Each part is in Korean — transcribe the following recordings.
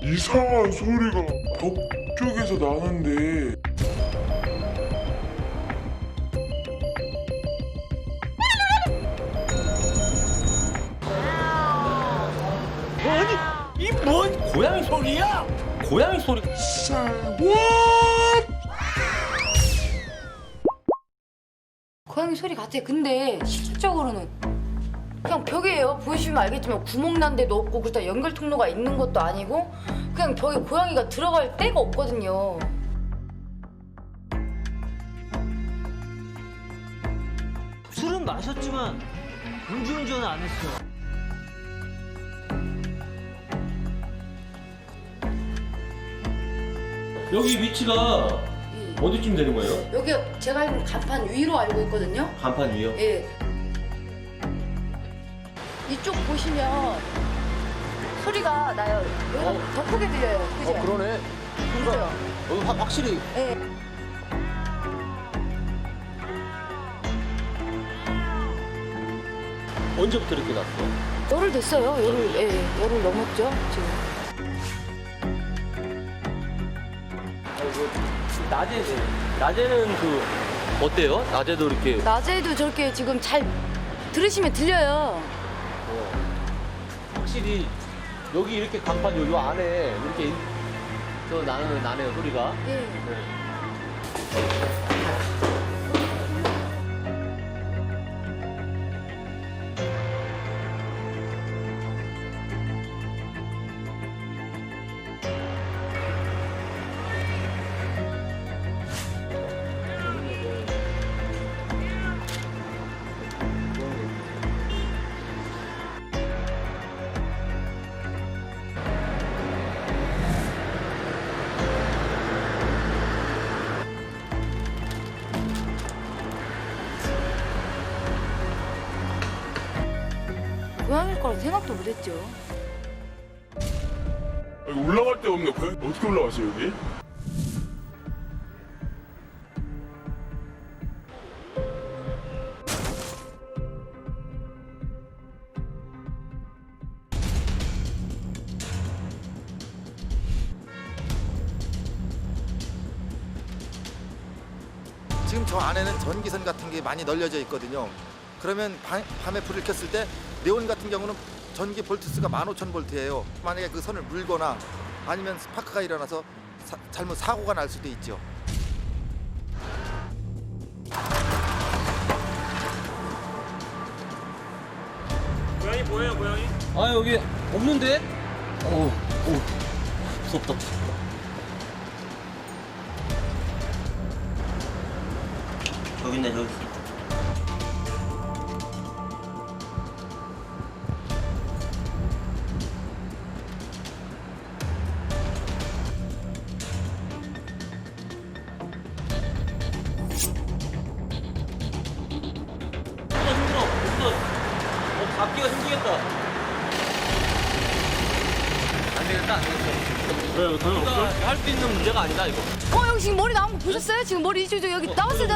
이상한 소리가 벽 쪽에서 나는데 아니 이 뭔 고양이 소리야? 고양이 소리. 고양이 소리 같아. 근데 실질적으로는 그냥 벽이에요. 보시면 알겠지만 구멍 난 데도 없고 그렇다 연결 통로가 있는 것도 아니고 그냥 벽에 고양이가 들어갈 데가 없거든요. 술은 마셨지만 음주운전은 안 했어. 여기 위치가 어디쯤 되는 거예요? 여기 제가 알기로는 간판 위로 알고 있거든요. 간판 위요? 예. 이쪽 보시면 소리가 나요. 여기가 더 크게 들려요. 그죠? 그러네. 그죠? 여기 확실히 예. 언제부터 이렇게 났어? 열흘 됐어요. 열흘 넘었죠 지금. 낮에는 그 어때요? 낮에도 이렇게 낮에도 저렇게 지금 잘 들으시면 들려요. 확실히 여기 이렇게 간판 요 안에 이렇게 나네요 소리가. 예. 고양이일 거라 생각도 못했죠. 여기 올라갈 데 없네. 어떻게 올라가지 여기? 지금 저 안에는 전기선 같은 게 많이 널려져 있거든요. 그러면 밤에 불을 켰을 때 네온 같은 경우는 전기 볼트수가 15,000볼트예요. 만약에 그 선을 물거나 아니면 스파크가 일어나서 잘못 사고가 날 수도 있죠. 고양이 뭐예요 고양이? 아 여기 없는데? 오 무섭다. 저기 있네 저기. 힘들어. 잡기가 힘들겠다. 안 되겠다. 왜 다행없어? 할 수 있는 문제가 아니다 이거. 여기 지금 머리 나온 거 보셨어요? 지금 머리 이쪽 여기 나왔어요.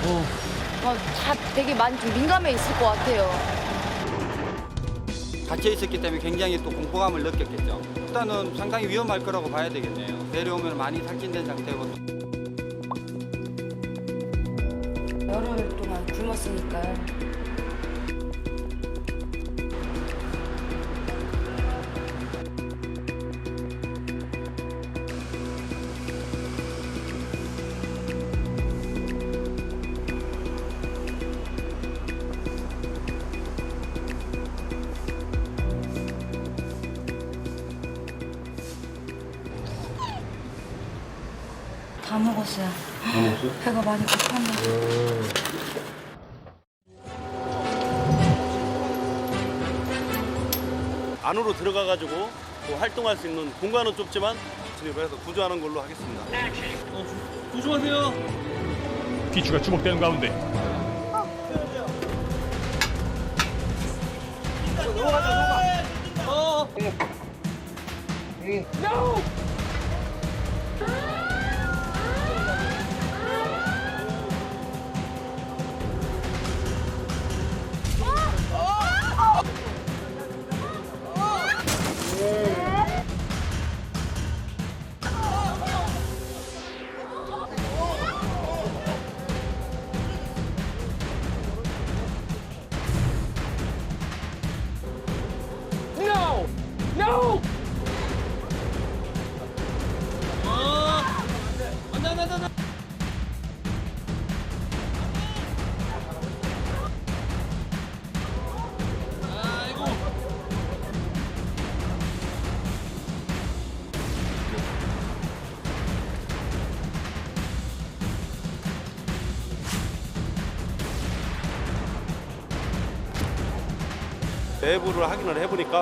뭐. 다 되게 많이 좀 민감해 있을 것 같아요. 갇혀 있었기 때문에 굉장히 또 공포감을 느꼈겠죠. 일단은 상당히 위험할 거라고 봐야 되겠네요. 내려오면 많이 탈진된 상태고. 열흘 동안 굶었으니까요. 다 먹었어요. 배가 많이 고팠네. 안으로 들어가가지고 또 활동할 수 있는 공간은 좁지만 진입을 해서 구조하는 걸로 하겠습니다. 조심하세요. 귀추가 주목되는 가운데 내부를 확인을 해보니까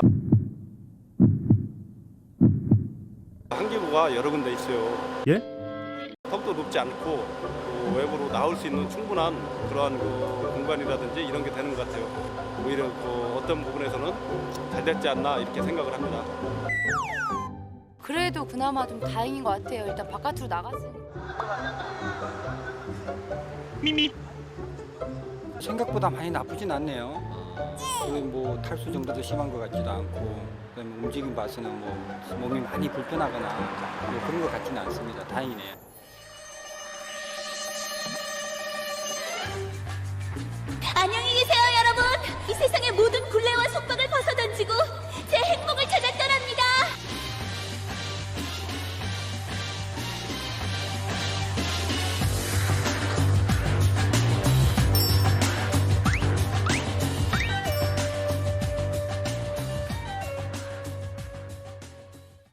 한기부가 여러 군데 있어요. 예? 턱도 높지 않고 또 외부로 나올 수 있는 충분한 그러한 그 공간이라든지 이런 게 되는 것 같아요. 오히려 그 어떤 부분에서는 잘 됐지 않나 이렇게 생각을 합니다. 그래도 그나마 좀 다행인 것 같아요. 일단 바깥으로 나갔으니까. 생각보다 많이 나쁘진 않네요. 그리고 뭐 탈수 정도도 심한 것 같지도 않고, 그다음에 움직임 봐서는 뭐 몸이 많이 불편하거나 뭐 그런 것 같지는 않습니다. 다행이네요.